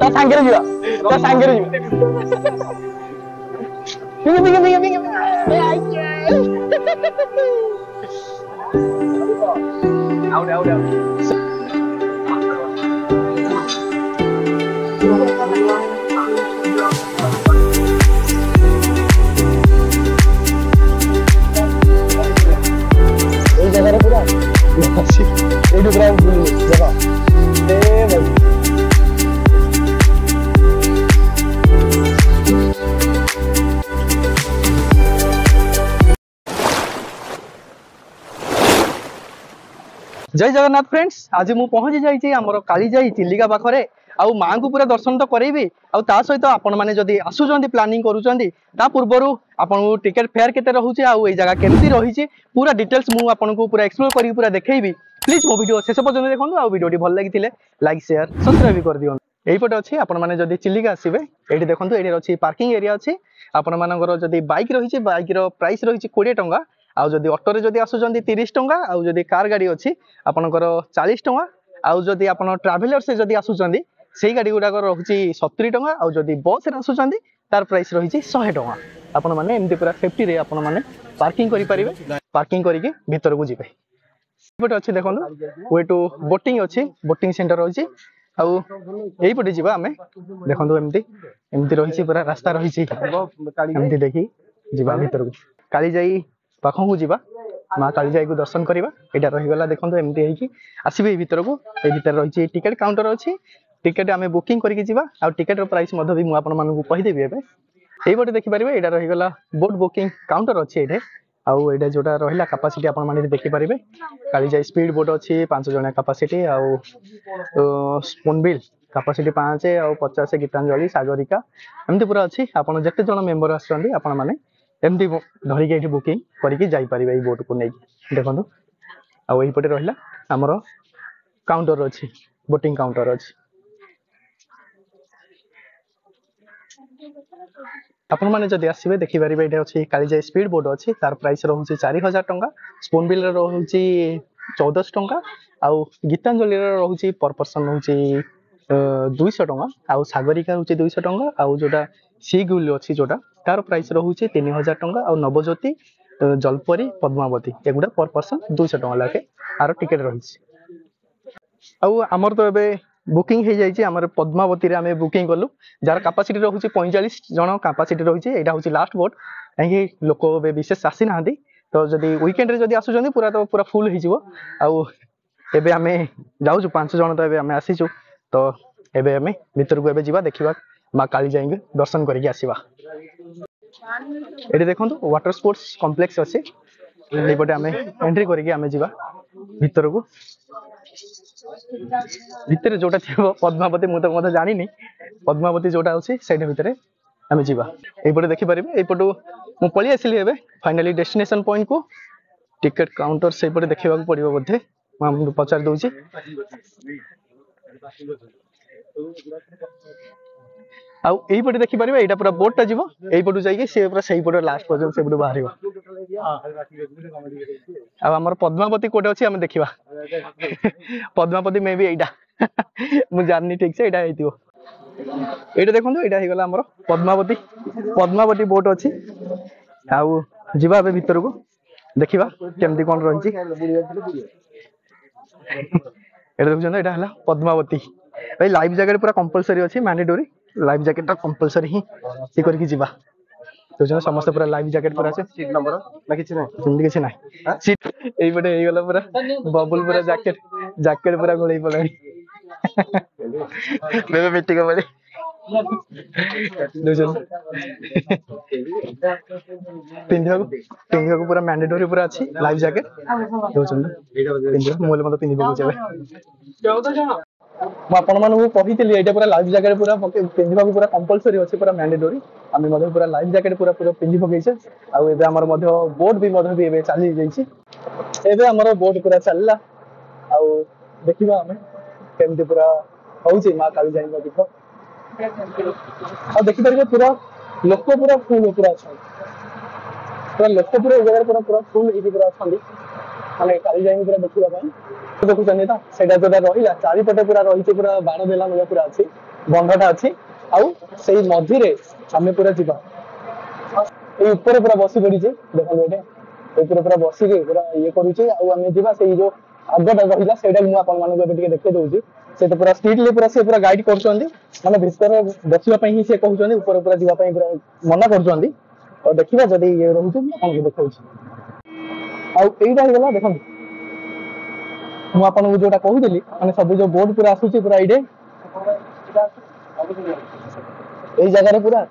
ता सांगे रे ता सांगे रे बिंगे out ये जगह रे पूरा ये पूरा जगह ए भाई जय जगन्नाथ फ्रेंड्स आज मु पहुंची जाइए आमर काली जाई चिलिका पाखरे आउ माँ को पूरा दर्शन तो करेबी आ सहित आपण मैंने जदि आसुचंदी प्लानिंग करूचंदी ता पूर्वरु आपन टिकट फेयर केते रहउची आ ए जगह केमती रहिची पूरा डिटेल्स मु आपन को पूरा एक्सप्लोर करी पूरा देखैबी प्लीज मो वीडियो शेष पर्यंत देखंतु आ वीडियोटी भल लागिथिले लाइक शेयर सब्सक्राइब कर दियौ एई पटे अछि आपण माने जदि चिलिका आसीबे एठी देखंतु एठी अछि पार्किंग एरिया अछि आपण मानकर जदि बाइक रहिची बाइक रो प्राइस रहिची 20 टंका आउ जदि ऑटो रे जदि आसुचंदी 30 टंका आउ जदि कार गाड़ी अछि आपनकर 40 टंका आउ जदि आपण ट्रैवलर से जदि आसुचंदी सेही गाड़ी गुडा रहुची 70 टंका आउ जदि बस रे आसुचंदी तार प्राइस रहिची 100 टंका आपण माने एमती पूरा सेफ्टी रे आपण माने पार्किंग करि परिबे पार्किंग करिके भीतर को जिबे पटे अछि देखंतु वे टू बोटिंग अछि बोटिंग सेंटर रहिची आउ एही पटे जिबा हमें देखंतु एमती रहिची पूरा रास्ता रहिची एमती देखि जिबा भीतर को काली जाई पाखों को जीवा माँ काली जाई को दर्शन करवा एटा रही गला देखंतु एमती है कि आसीबे भीतर को ए भीतर रही टिकट काउंटर अछि टिकट आमे बुकिंग करके जीवा आ टिकट रो प्राइस मधे भी मु आपन मानन को कहि देबी एबे एई बटे देखि परिबे एटा रही गला बोट बुकिंग काउंटर अछि एठे आउ एटा जोटा रहिला कैपेसिटी आपन माने देखि परिबे काली जाई स्पीड बोट अछि 5 जणा कैपेसिटी आउ स्पूनबिल कैपेसिटी 5 आउ 50 गीतांजलि सागरिका एमती पूरा अछि आपन जते जण मेंबर आछंदी आपन माने एमती धरिके एठी बुकिंग करके जाई परिबे बोट को नै देखंतु आ ओही पटे रहिला हमरो काउंटर अछि बोटिंग काउंटर अछि आपण माने जदि आसीबे देखि परिबे एटा अछि काली जाई स्पीड बोट अछि तार प्राइस रहउची 4000 टंका स्पून बिल रहउची 1400 टंका आउ गीतांजलि रहउची पर पर्सन रहउची 200 टंका आउ सागरिका रहउची 200 टंका आउ जोटा सी गुल अछि जोटा तार प्राइस रहउची 3000 टंका आउ नवज्योति जलपरी पद्मावती एगुडा पर पर्सन 200 टंका लाके आर टिकट रहिछि आउ हमर तो एबे बुकिंग हे जाइछि हमर पद्मावती रे हमें बुकिंग करलु जार कैपेसिटी रहउची 45 जण कैपेसिटी रहिछि एटा होछि लास्ट बोट एही लोक बे विशेष आसी नाहंदी तो जदी वीकेंड रे जदी आसुचंदी पूरा फुल हि जिवो आउ एबे हमें जाउछु 5 जण तो एबे हमें आसीछु तो एबे हमें भीतर को एबे जिबा देखिबा मां काली जाएंगे दर्शन करके आसीबा एठी देखंतु वाटर स्पोर्ट्स कॉम्प्लेक्स अछि एही पटे हमें एंट्री करके हमें जिबा भीतर को भीतर जोटा थिबो पद्मावती मु तो मते जानि नि पद्मावती जोटा होछि सेठी भीतर हमें जिबा एही पटे देखि परिबे एही पटो मु पळि आसिली हेबे फाइनली डेस्टिनेशन पॉइंट को टिकट काउंटर से पटे देखिबा को पड़िबो बोधे हम पचार दउछि आउ एही पटे देखि परिबे एटा पूरा बोटटा जिवो एही पटु जाईके से पूरा सही पटे लास्ट पर्यंत से पटु बाहरिबो आ हमर पद्मावती कोटे अछि हम देखिबा पद्मावती मे भी एटा मु जाननी ठीक से एटा हेतिबो एटा देखंतु एटा हे गला हमर पद्मावती बोट अछि आउ जिबा बे भीतर को देखिबा केमती कोन रहिछि एटा देखुछन एटा हला पद्मावती भाई लाइव जैकेट पूरा कंपलसरी अछि मैंडेटरी लाइव जैकेट ता कंपलसरी ही से करके जिबा तो जने समस्त पूरा लाइव जैकेट पूरा আছে सीट नंबर ना किछ नै जिंदगी किछ नै सीट एई बडे एई गला पूरा बबल पूरा जैकेट पूरा गोळई पळई बेबे मिट्टी का बडे दोजन पिंडिया को पूरा मैंडेटरी पूरा अछि लाइव जैकेट दोजन पिंडिया मोले मत पिंडी बगु जेबे मु आपण मानू कहितली एटा पूरा लाइव जैकेट पूरा पिंडिबा पूरा कंपलसरी अछि पूरा मैंडेटरी आमी मधे पूरा लाइव जैकेट पूरा पिंडी पकैछे आ एबे हमर मधे बोट भी मधे भी एबे चाली जाईछि एबे हमर बोट पूरा चलला आ देखिबा हमें केमती पूरा होउछि मा काली जाईबा देखो आ देखि परबे पूरा लोक पूरा फुल पूरा अछि पूरा लोक पूरा जगह पूरा फुल इति पूरा छंदी माने काली जाईबा पूरा देखिबा पई देखु चंदी ता सेटा जोटा रहिला चारि पटे पूरा रहिछि पूरा बाण देला मजा पूरा अछि बंधटा अच्छी आउ से मझी आम पूरा जीवा ऊपर पूरा बसी पड़ी देखो ये पूरा बसिक पूरा ये करुचे आम जीवा से जो आगटा रहा से मुझे देखे दूसरी से तो पूरा स्ट्रिक्टली पूरा से पूरा गाइड कर माने भितर बसवाई ही से कहते ऊपर पूरा जावाई पूरा मना कर और देखा जब ये रोचे कौन देखा आईटा गला देखो मुझे जोटा कहूली मैंने सब जो बोर्ड पूरा आसूची पूरा ये जगह पूरा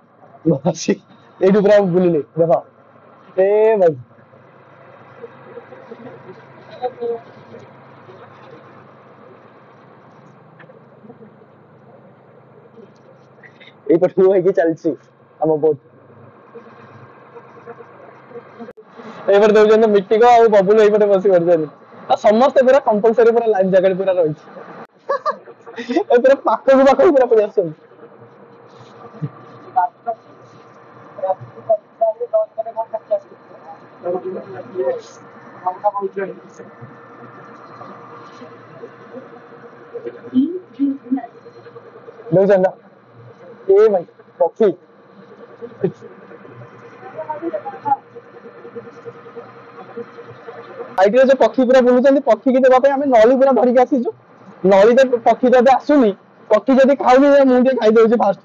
ये पूरा बुलिले देख ए भाई ये चलती आम बोट ये दौरान मिट्टी को आ बबुल ये बस कर समस्त पूरा कंपलसरी पूरा लाइन जगह पूरा रही पूरा पाख पूरा पड़े आस ए भाई पक्षी आईटी जो पक्षी पूरा बुलूं पक्षी की देवाई आम नली पूरा धरिक आसीचु नली तो पक्षी तो आसुनी पक्षी जब खाऊनी मुझे खाईदे फास्ट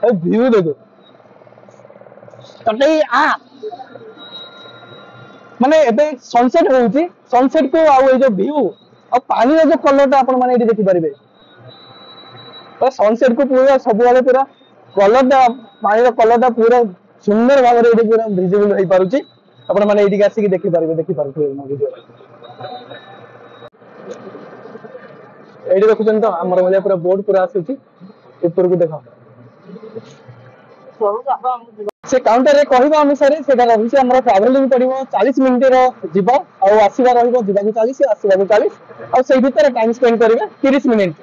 व्यू देखो माने एबे सनसेट होउची सनसेट को आ जो व्यू और पानी जो कलर आपण माने एठी देखि परिबे तो सनसेट को पूरा सब वाले पूरा कलर पानी कलर पूरा सुंदर भाव में पूरा विजिबल हो पारुची आपण माने एठी आसी देखि परिबे वीडियो एठी देखुछन तो हमर भले पूरा बोर्ड पूरा आसुची ऊपर को देखो से काउंटर रे कहबा अनुसार सेटा रहिसे हमर ट्रैवलिंग पड़िबो 40 मिनिट रो जीवा और आसीबा रहिबो जीवा को 40 आसीबा को 40 और सेही भीतर टाइम स्पेंड करिवे 30 मिनिट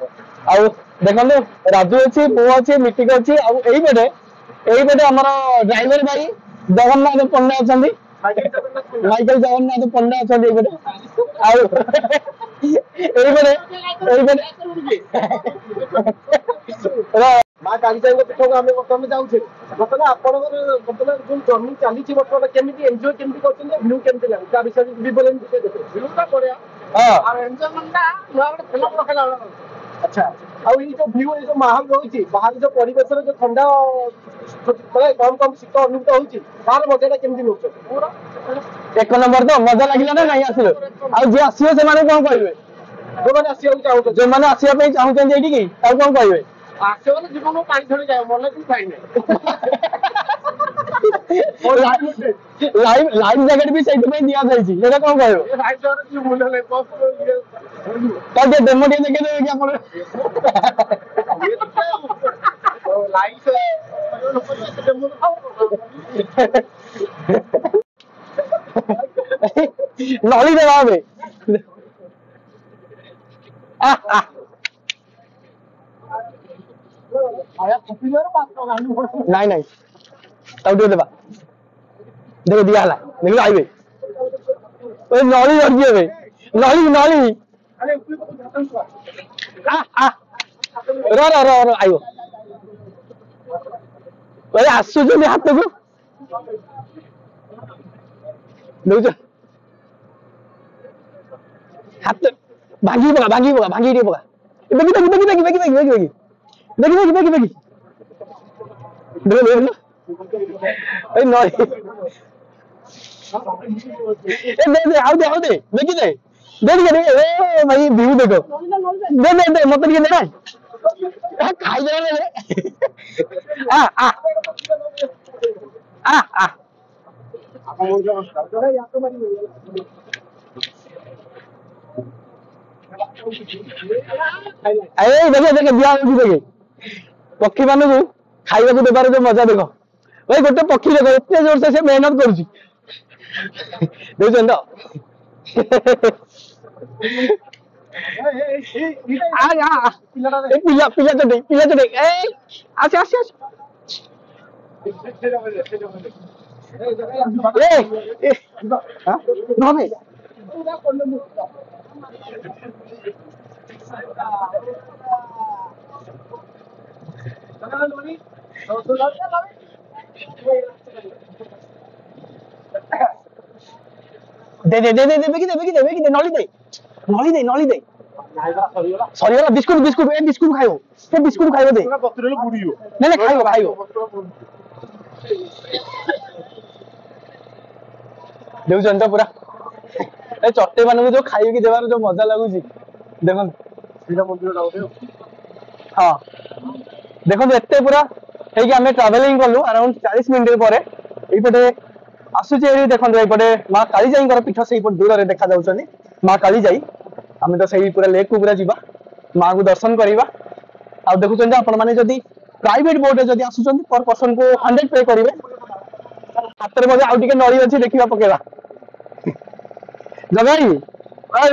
और देखंदो राजू अछि बो अछि मिटिक अछि और एई बेडे हमर ड्राइवर भाई जगन्नाथ पंडा अछंदी माइकल जगन्नाथ पंडा अछंदी एई बेडे और एई बेडे माँ कालीचाई पीठक आम बर्तमान जाऊे बर्तमान आपंकर जो जर्नी चली बर्तमान केमी एंजय केमी कर भ्यू केमी लगे विषय भी बोले भ्यूटा बढ़िया अच्छा आउ जो भ्यू जो माहौल रही बाहर जो परिवेश जो ठंडा कम कम शीत अनुभूत होती तार मजा केमी नौ एक नंबर तो मजा लगे ना नहीं आस आसो से कौन कहे जो मैंने आसवाई चाहते ये कौन कहे आसवाले जीवन को पानी धरी जाए मन भी खाई लाइफ जैकेट भी सेट में दिया जाई छी एटा कोन कहयो ए लाइफ जैकेट की मूल्य ले बस तो जे डेमो दे के दे कि अपन लाइफ से डेमो नॉली दे बाबे नहीं नहीं तब देवा देखो दिया हला देखो आइबे ओए नॉली धर दिए बे नॉली नॉली रो रो रो रो आइबो ओए आसु जो हाथ को देखो हाथ भागी दे पका बेगी देखो नॉली दे आओ दे देखी दे भाई व्यू देखो दे मत ଟିକେ दे खाई दे आ आ आ आ देखे दिया देखे पक्षी मान को खाइबा को देबार जो मजा देखो भाई गोटे पक्षी देखो एत जोर से मेहनत कर ए हां भाई दे बेगी दे नली दे सरीगला बिस्कुट बिस्कुट ए बिस्कुट खाइबो से बिस्कुट खाइबो दे नहीं खाइबो खाइबो देउछन त पूरा ए चट्टे मानू जो खाई की देवार जो मजा लागुची देखन सीधा मंदिर डाउथे हां देखन एते पूरा हे कि हमें ट्रैवलिंग करलु अराउंड 40 मिनिट परे एई पटे आसुची एई देखन एई पटे मां काली जाई कर पीठ सेई पट दूर रे देखा जाउछनी मां काली जाई हमें तो सही पूरा लेक को पूरा जीवा मां को दर्शन करवा आ देखुछन आपण माने जदी प्राइवेट बोट जदी आसुछन पर पर्सन को 100 पे करिवे हाथ रे मजे आउ टिके नळी अछि देखिबा पकेबा जगाई और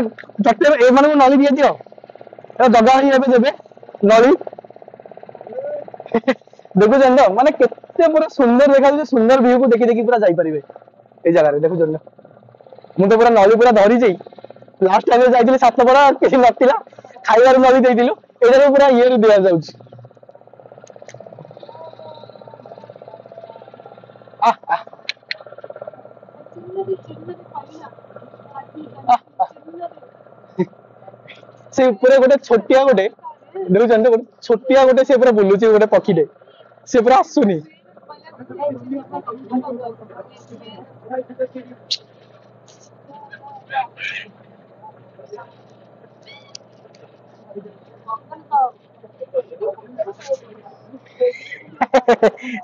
चट्टे ए माने नळी दिए दियो ए जगाई एबे देबे नळी देखुछन तो माने केते पूरा सुंदर देखा जे सुंदर व्यू को देखि देखि पूरा जाई परिबे ए जगह रे देखुछन मु तो पूरा नळी पूरा धरी जाई लास्ट टाइम जाइथिले सातपड़ा केही नथिला खाइबार नळी देइदिलु एडा पूरा ये रे दिया जाउछ आ आ से पूरा गोटे छोटिया गोटे देखुछन तो छोटिया गोटे से पूरा बुलुची गोटे पक्षीटे से पूरा आसुनी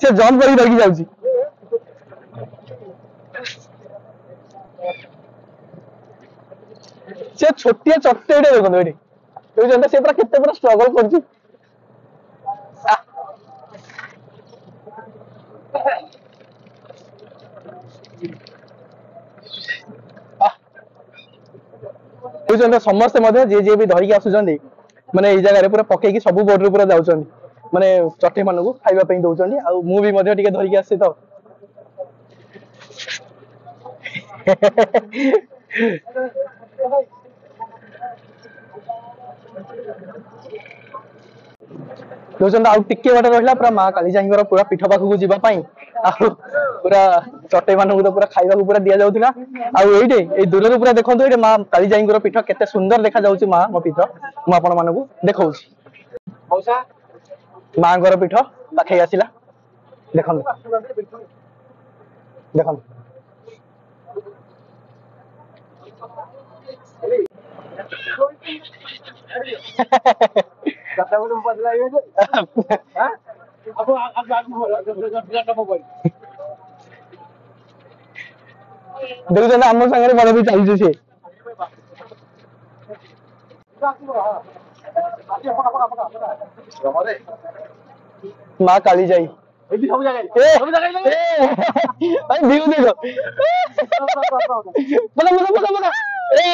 से जॉन करी रखी जाउची से छोटिया चट्टेटे देखो एठी तो जनता से पूरा केते पूरा स्ट्रगल करची तो जनता समस्त मध्ये जे जे भी धरि के आसुचंदी माने ए जगह रे पूरा पके की सब बोर्ड रे पूरा जाउचंदी माने चट्टे मानू खाइबा पई दउचंदी आ मु भी मध्ये टिके धरि के आसे तो दोजन आउ टिके बाटे रहला पूरा मां काली जाईंगर पूरा पीठ पाखु को जीवा पई आ पूरा चट्टे मानू तो पूरा खाइबा को पूरा दिया जाउतिला आ एइटे ए दूर रे पूरा देखंतो एटे मां काली जाईंगर पीठ केते सुंदर देखा जाउची मां मो पीठ मु आपण मानू देखौची मौसा मां घर पीठ पाखे आसिला देखन देखन kata belum buat lagi tu. Ha? Aku देखो ना हम संगे बड़ा भी चली से मां काली जाई एबी सब जगह भाई व्यू देखो बड़ा बड़ा बड़ा ए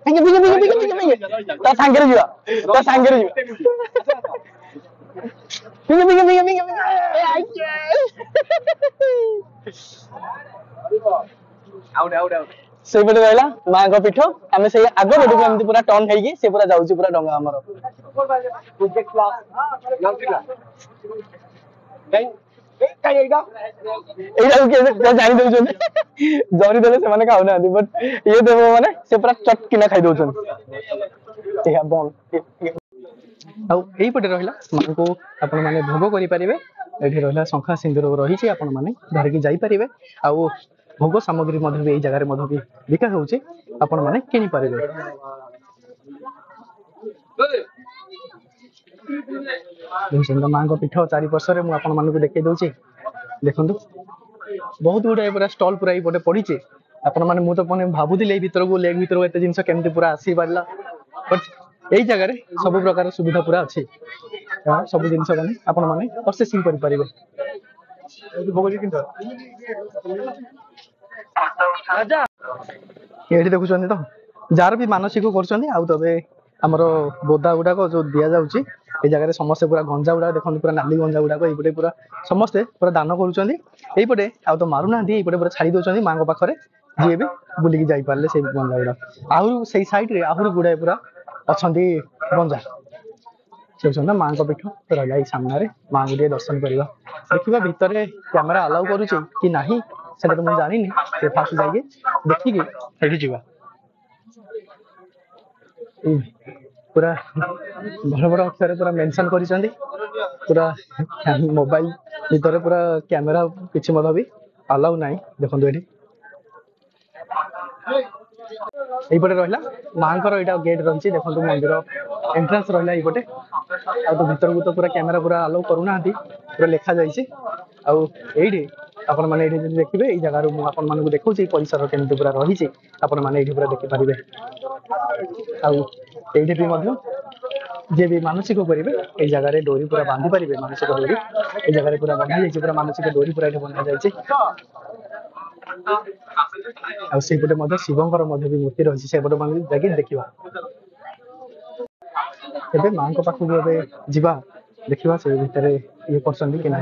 पिंगे ता सांगरे जीवा पिंगे आउट से पटे रहला मां को पीठ हमें से आगो बडू एमती पूरा टर्न हेगी से पूरा जाउची पूरा डंगा हमर प्रोजेक्ट क्लास नाउटिला काई एइडा के जानि दउछन जरी देले से माने खाउ ना बट ये देबो माने से पूरा चटकिना खाइ दउछन एहा बन आ एई पटे रहला मां को अपन माने भोग करि परिबे एठी रहला शंखा सिंदूर रही छी अपन माने धर के जाई परिबे आ भोग सामग्री मध्य भी जगह मध्य भी बिका होउची आपण माने किनि परिबे देखिसन मां को पीठ चारि पार्श्व रे मु आपण माने को देखे दउची देखंतु बहुत गुडा पूरा स्टॉल पूरा पटे पड़ी छे आपण माने मु तो पने भाबुदिले भीतर को लेग भीतर एते जिंस केमती पूरा आसी पारला बट एई जगह रे सब प्रकार सुविधा पूरा अछि सब जिंस माने आपण माने प्रोसेसिंग करि परिबे भोगजी किंत राजा एठी देखुछन तो जार भी मानसिक करछन आउ तबे ଆମର ବୋଦା ଗୁଡାକ ଯୋଉ ଦିଆଯାଉଛି ଏଇ ଜାଗାରେ ସମସ୍ତେ ପୁରା ଗଞ୍ଜା ଗୁଡାକ ଦେଖନ୍ତୁ ପୁରା ନାଲି ଗଞ୍ଜା ଗୁଡାକ ଏଇପଟେ ପୁରା ସମସ୍ତେ ପୁରା ଦାନ କରୁଛନ୍ତି ଏଇପଟେ ଆଉ ତ ମାରୁନାହାନ୍ତି ଏଇପଟେ ପୁରା ଛାଡି ଦଉଛନ୍ତି ମାଙ୍କ ପାଖରେ ଯିଏ ବି ବୁଲିକି ଯାଇପାରିଲେ ସେଇ ଗଞ୍ଜା ଗୁଡା ଆହୁରି ସେଇ ସାଇଡରେ ଆହୁରି ଗୁଡାଏ ପୁରା ଅଛନ୍ତି ଗଞ୍ଜା ସେ ହେଉଛନ୍ତି ମାଙ୍କ ପୀଠ ରହିଲା ଏଇ ସାମ୍ନାରେ ମାଙ୍କୁ ଟିକେ ଦର୍ଶନ କରିବା ଦେଖିବା ଭିତରେ କ୍ୟାମେରା ଆଲାଉ କରୁଛି କି ନାହିଁ ସେଟା ତ ମୁଁ ଜାଣିନି ସେ ଫାଷ୍ଟ ଯାଇକି ଦେଖିକି ସେଠି ଯିବା पूरा बड़ बड़ अक्षर पूरा मेंशन करिसेंती पूरा मोबाइल भीतर पूरा कैमरा किछि मत भी अलाउ नाही देखंतु एठी एइपटे रहिला मांकर एटा गेट रहिछि देखंतु मंदिर एंट्रेंस रहिला एइपटे आ तो भीतर को तो पूरा कैमरा पूरा अलाउ करूनाहांती पूरा लेखा जाइछि आ एइठी आपण माने एठी जदि देखिबे एइ जगह रु आपण माने को देखौछि परिसर केमति पूरा रहिछि आपण माने एठी पूरा देखि परिबे आ एइठी भी मध्य जे भी मानसिक करेंगे ये जगह डोरी पूरा बांधि पारे मानसिक डोरी ये जगह पूरा बंधा जाइए पूरा मानसिक डोरी पूरा ये बंधा जाइए आउटे शिवंकर भी मूर्ति रही से जाकि देखा एबे मां पाखक जावा देखा से भितर ये कर कि ना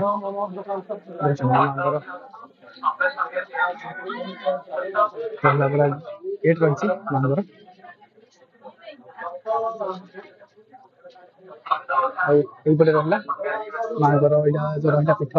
पूरा गेट रही मांगर এইপଟେ ରହିଲା ମାଙ୍କର ଏଇଟା ଯୋଉ ରହିଲା ପୀଠ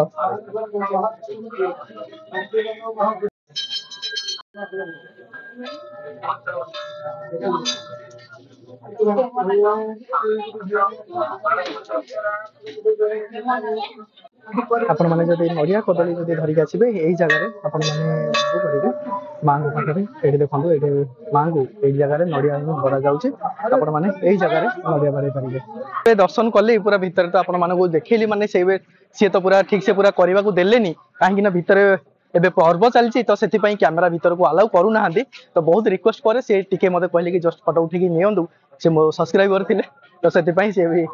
आपण माने जदि नड़िया कदली जदि धरिक आसबे यही जगह आपण माने जो करेंगे मां को पाखे ये देखो ये मां को यही जगह नड़िया बड़ा जाऊँगी आपण माने यही जगह नड़िया बाड़ी पारे दर्शन कले पूरा भितर तो आपण माने देखली माने सी तो पूरा ठीक से पूरा करने को देलेनी कहीं भितर एबे पर्व चलती तो से कैमेरा भीतर को अलाउ करूना तो बहुत रिक्वेस्ट करे से टिके मते कहले कि जस्ट फोटो उठिकी नियंतु से मो सब्सक्राइबर थिले तो से भी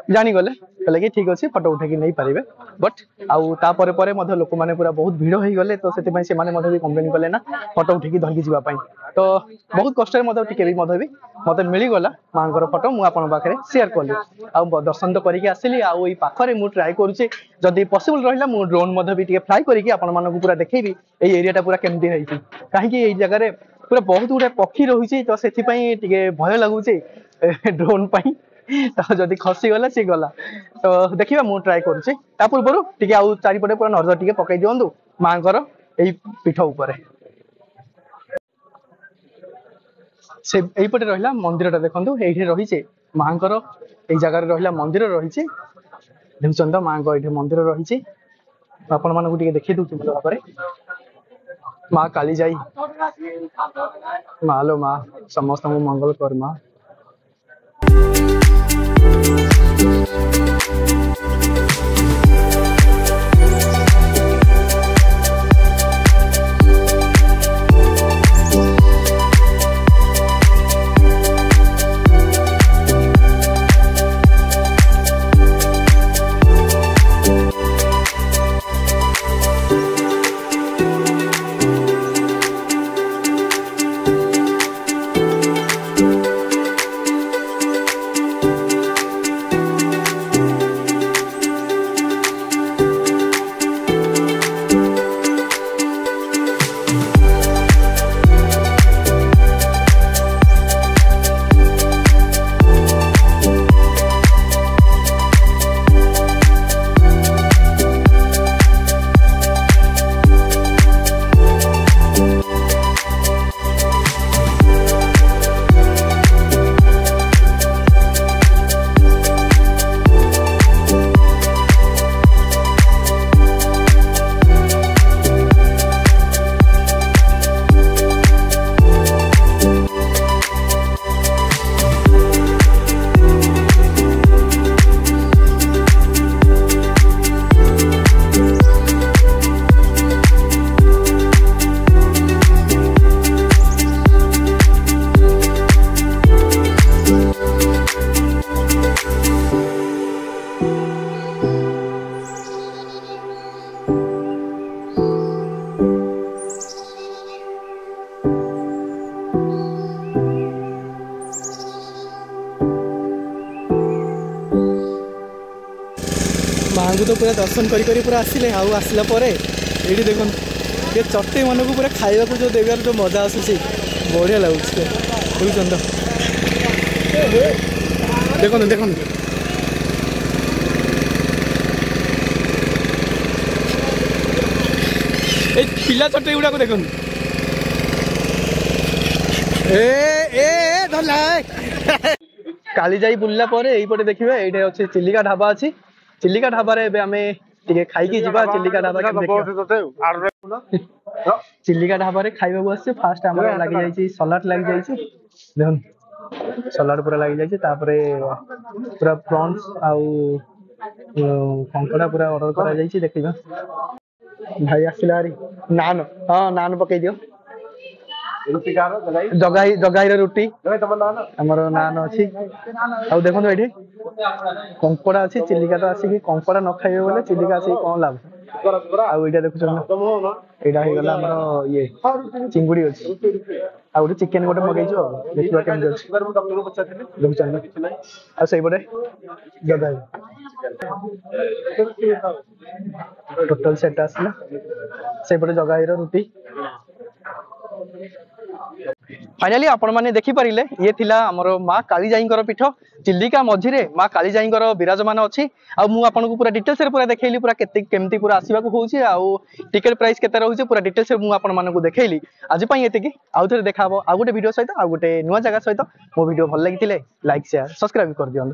जानी गले कहले कि ठीक अच्छे फोटो उठेकी नहीं पारे बट आउ तापर परे मध्य लोक माने पूरा बहुत भीड़ हो गले तो से भी कम्प्लेन कले ना फोटो उठेकी धरिकी जावाई तो बहुत कष्ट टिके भी मत मिलगला मांकर फोटो मुझे पाखे सेयार कली आ दर्शन तो करके आसली आई पाखे मुझे ट्राए करुच्ची जदि पॉसिबल रहा मुझे ड्रोन भी फ्लाई करके आपको पूरा देखी ये एरिया पूरा केमती है कहीं जगह पूरा बहुत गुड़ा पक्षी रही तो से भय लगुच ड्रोन तो जदि खसीगला सी गला तो देखिए मुझे ट्राए करुच्ची पूर्व टे आउ चारिपटे पूरा नजर टे पकई दिंतु मांकर यही पीठ उपर से यहीपटे रहा मंदिर देखो ये रही मांकर ये जगार रहा मंदिर रही देखुं तो माँ ये मंदिर रही आपण मानक देखी दूसरी भल भाव माँ काली जाई माँ लो माँ समस्त मंगल कर माँ। माँ को तो पूरा दर्शन करी पूरा आसिले आसला ये देख ये चटे मन को पूरा खावा को जो देवार जो मजा आसूसी बढ़िया लगुच देखुन देखो देखो ए पिला चटे गुड़ा को देखो काली जाई बुलला परे देखिए ये अच्छे चिलिका ढाबा अच्छी चिलिका ढाबा आमे टिके खाइकी जीवा चिलिका ढाबा चिलिका ढाबा खाइबा को आसे फास्ट हमर लागि जाई छी सलाड लागि जाई छी देखन सलाड पूरा लागि जाई छी तापरे पूरा प्रॉन्स आउ कंकड़ा पूरा ऑर्डर करा जाई छी देखिबा भाई आसिला हरी नान हां नान पकई दियो रुटी कार जगाई जगाई रुटी हमर नान अछि आउ देखन एठी कंकड़ा अछि चिलिका तो आसी कि कंकड़ा न खाइबे बोले चिलिका आसी कोन लाभ आउ एटा देखु छन एटा हे गला हमर ये चिंगुडी अछि आउ एठी चिकन गोटे मगै छ देखिबा केम अछि डॉक्टर को पछाथिले देखु छन आ सही बडे जगाई टोटल सेट आसला से बडे जगाई रो रुटी फाइनाली आपण माने देखि परिले ये थिला हमरो मां काली जाईंकर पीठ चिल्लिका मझिरे मां काली जाईंकर विराजमान अछि आ मु आपन को पूरा डिटेल्स रे पूरा देखैली पूरा केमती पूरा आसीबा को होउछि आ टिकट प्राइस केते रहउछि पूरा डिटेल्स रे मु आपन माने को देखैली आज पई एतिकी आउ थरे देखाबो आ गोटे वीडियो सहित आ गोटे नुवा जगह सहित मो वीडियो भल लागितिले लाइक शेयर सब्सक्राइब कर दियौ।